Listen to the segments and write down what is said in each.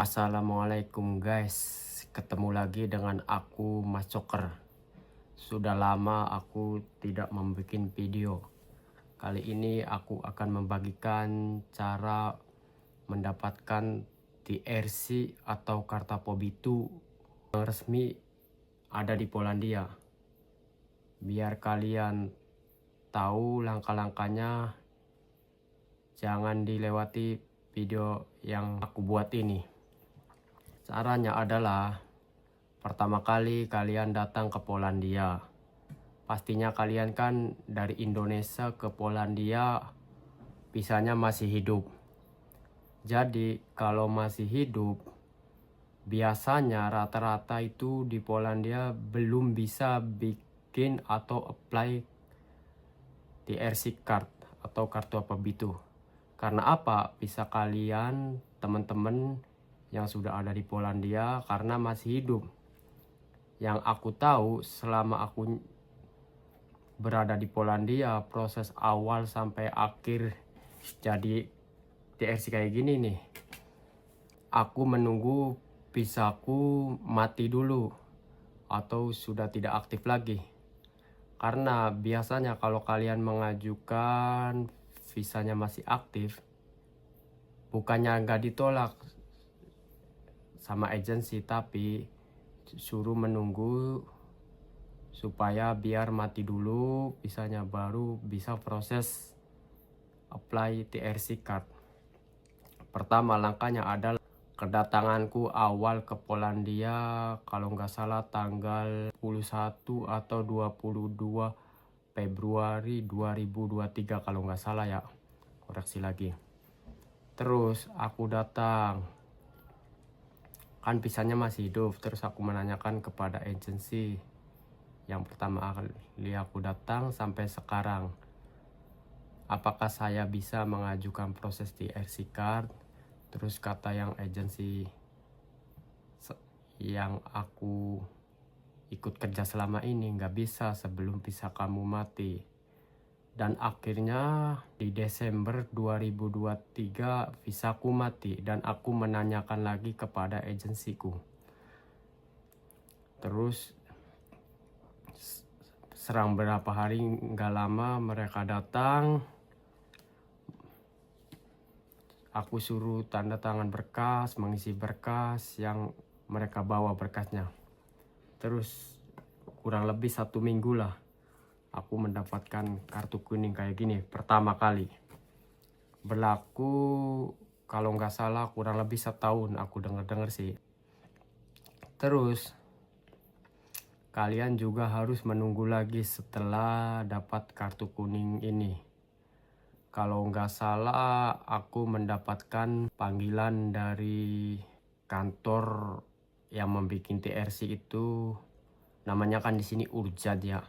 Assalamualaikum guys, ketemu lagi dengan aku Mas Coker. Sudah lama aku tidak membuat video. Kali ini aku akan membagikan cara mendapatkan TRC atau Karta Pobytu yang resmi ada di Polandia. Biar kalian tahu langkah-langkahnya, jangan dilewati video yang aku buat ini. Caranya adalah pertama kali kalian datang ke Polandia. Pastinya kalian kan dari Indonesia ke Polandia visanya masih hidup. Jadi kalau masih hidup, biasanya rata-rata itu di Polandia belum bisa bikin atau apply TRC card atau kartu apa itu. Karena apa? Bisa kalian teman-teman yang sudah ada di Polandia karena masih hidup. Yang aku tahu selama aku berada di Polandia, proses awal sampai akhir jadi TRC kayak gini nih, aku menunggu visaku mati dulu atau sudah tidak aktif lagi. Karena biasanya kalau kalian mengajukan visanya masih aktif, bukannya nggak ditolak sama agensi, tapi suruh menunggu supaya biar mati dulu visanya, baru bisa proses apply TRC card. Pertama langkahnya adalah kedatanganku awal ke Polandia, kalau nggak salah tanggal 21 atau 22 Februari 2023 kalau nggak salah ya, koreksi lagi. Terus aku datang, kan visanya masih hidup. Terus aku menanyakan kepada agensi yang pertama kali aku datang sampai sekarang, apakah saya bisa mengajukan proses TRC card. Terus kata yang agensi yang aku ikut kerja selama ini, nggak bisa sebelum visa kamu mati. Dan akhirnya di Desember 2023 visaku mati dan aku menanyakan lagi kepada agensiku. Terus serang berapa hari nggak lama mereka datang. Aku suruh tanda tangan berkas, mengisi berkas yang mereka bawa berkasnya. Terus kurang lebih 1 minggu lah aku mendapatkan kartu kuning kayak gini pertama kali. Berlaku kalau nggak salah kurang lebih 1 tahun, aku dengar sih. Terus kalian juga harus menunggu lagi setelah dapat kartu kuning ini. Kalau nggak salah aku mendapatkan panggilan dari kantor yang membuat TRC itu, namanya kan di sini Urjad ya.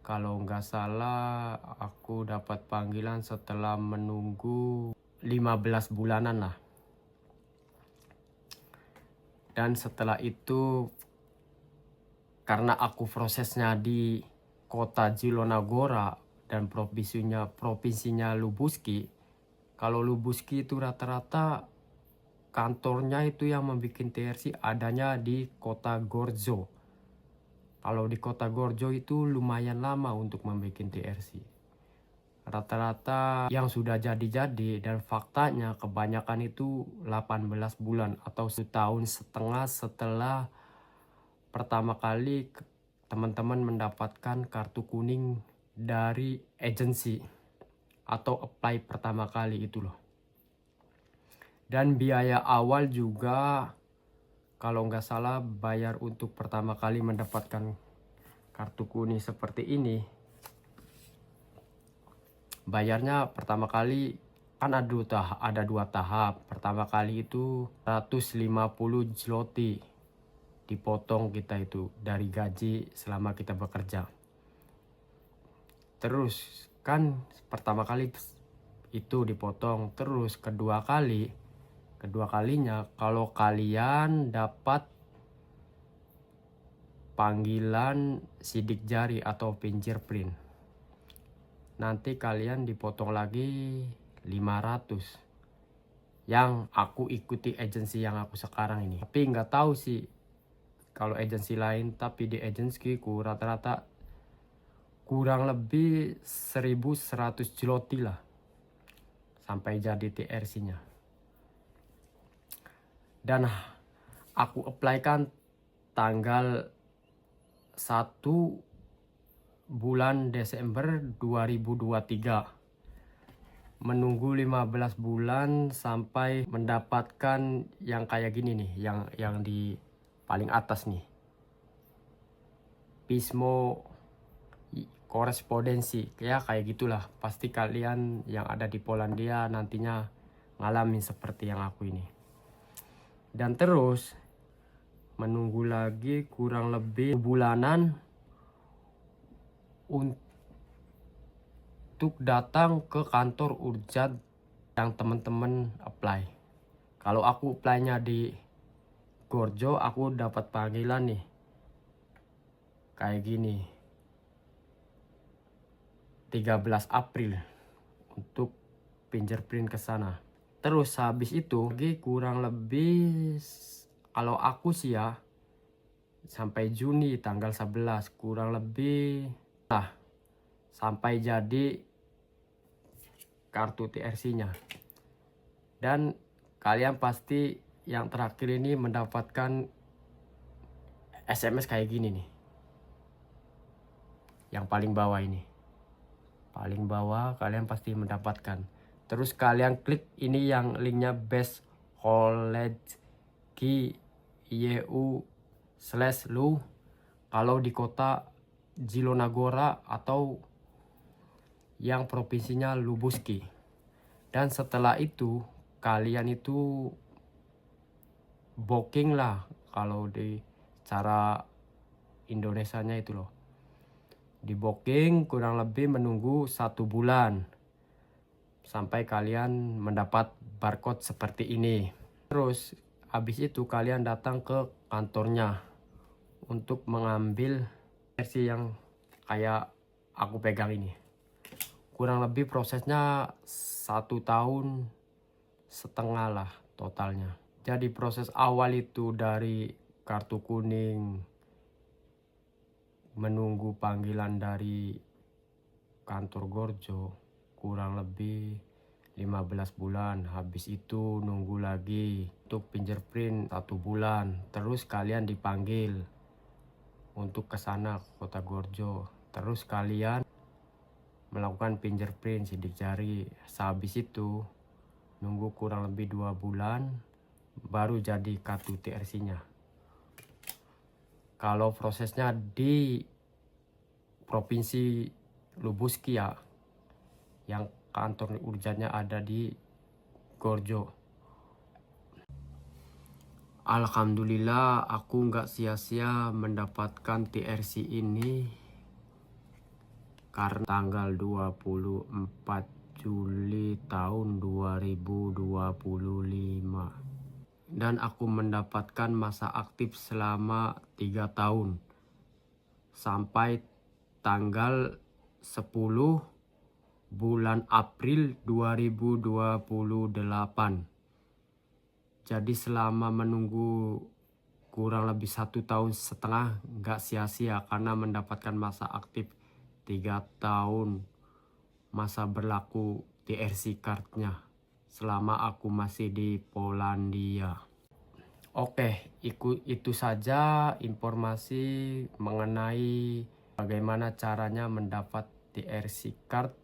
Kalau nggak salah aku dapat panggilan setelah menunggu 15 bulanan lah. Dan setelah itu, karena aku prosesnya di kota Zielona dan provinsinya Lubuski. Kalau Lubuski itu rata-rata kantornya itu yang membuat TRC adanya di kota Gorzo. Kalau di kota Gorzo itu lumayan lama untuk membuat TRC. Rata-rata yang sudah jadi dan faktanya kebanyakan itu 18 bulan atau 1,5 tahun setelah pertama kali teman-teman mendapatkan kartu kuning dari agensi atau apply pertama kali itu loh. Dan biaya awal juga kalau nggak salah bayar untuk pertama kali mendapatkan kartu kuning seperti ini, bayarnya pertama kali kan ada 2 tahap. Pertama kali itu 150 zloty dipotong kita itu dari gaji selama kita bekerja. Terus kan pertama kali itu dipotong. Terus kedua kalinya kalau kalian dapat panggilan sidik jari atau fingerprint, nanti kalian dipotong lagi 500. yang aku ikuti agensi yang aku sekarang ini. Tapi nggak tahu sih kalau agensi lain, tapi di agensiku rata-rata kurang lebih 1100 zloty lah sampai jadi TRC-nya. Dan aku apply kan tanggal 1 bulan Desember 2023. Menunggu 15 bulan sampai mendapatkan yang kayak gini nih, yang di paling atas nih. Pismo korespondensi, ya kayak gitulah. Pasti kalian yang ada di Polandia nantinya ngalamin seperti yang aku ini. Dan terus menunggu lagi kurang lebih bulanan untuk datang ke kantor urjan yang teman-teman apply. Kalau aku apply-nya di Gorjo, aku dapat panggilan nih kayak gini 13 April untuk fingerprint ke sana. Terus habis itu lagi kurang lebih, kalau aku sih ya, sampai Juni tanggal 11 kurang lebih lah sampai jadi kartu TRC-nya. Dan kalian pasti yang terakhir ini mendapatkan SMS kayak gini nih. Yang paling bawah ini. Paling bawah kalian pasti mendapatkan. Terus kalian klik ini yang linknya Best College KYU/lu kalau di kota Zielonogora atau yang provinsinya Lubuski. Dan setelah itu kalian itu booking lah, kalau di cara Indonesianya itu loh, di booking kurang lebih menunggu 1 bulan sampai kalian mendapat barcode seperti ini. Terus habis itu kalian datang ke kantornya untuk mengambil versi yang kayak aku pegang ini. Kurang lebih prosesnya 1,5 tahun lah totalnya. Jadi proses awal itu dari kartu kuning, menunggu panggilan dari kantor Gorjo kurang lebih 15 bulan. Habis itu nunggu lagi untuk fingerprint 1 bulan. Terus kalian dipanggil untuk ke sana ke kota Gorjo. Terus kalian melakukan fingerprint sidik jari. Habis itu nunggu kurang lebih 2 bulan baru jadi kartu TRC-nya. Kalau prosesnya di provinsi Lubuski ya, yang kantor urjannya ada di Gorjo. Alhamdulillah aku nggak sia-sia mendapatkan TRC ini karena tanggal 24 Juli tahun 2025. Dan aku mendapatkan masa aktif selama 3 tahun sampai tanggal 10 bulan April 2028. Jadi selama menunggu kurang lebih 1,5 tahun nggak sia-sia karena mendapatkan masa aktif 3 tahun masa berlaku TRC cardnya selama aku masih di Polandia. Oke, itu saja informasi mengenai bagaimana caranya mendapat TRC card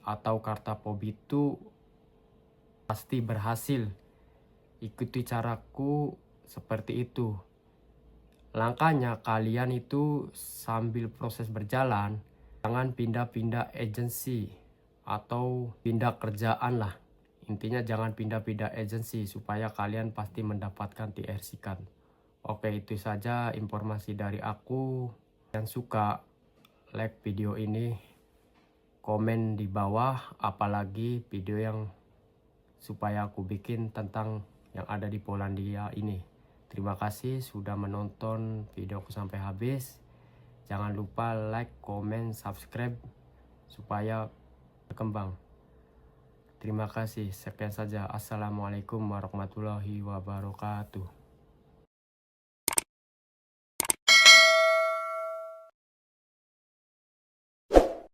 atau karta POB itu. Pasti berhasil. Ikuti caraku seperti itu. Langkahnya kalian itu sambil proses berjalan, jangan pindah-pindah agensi atau pindah kerjaan lah. Intinya jangan pindah-pindah agensi supaya kalian pasti mendapatkan TRC card. Oke, itu saja informasi dari aku. Yang suka like video ini, komen di bawah apalagi video yang supaya aku bikin tentang yang ada di Polandia ini. Terima kasih sudah menonton videoku sampai habis. Jangan lupa like, komen, subscribe supaya berkembang. Terima kasih. Sekian saja. Assalamualaikum warahmatullahi wabarakatuh.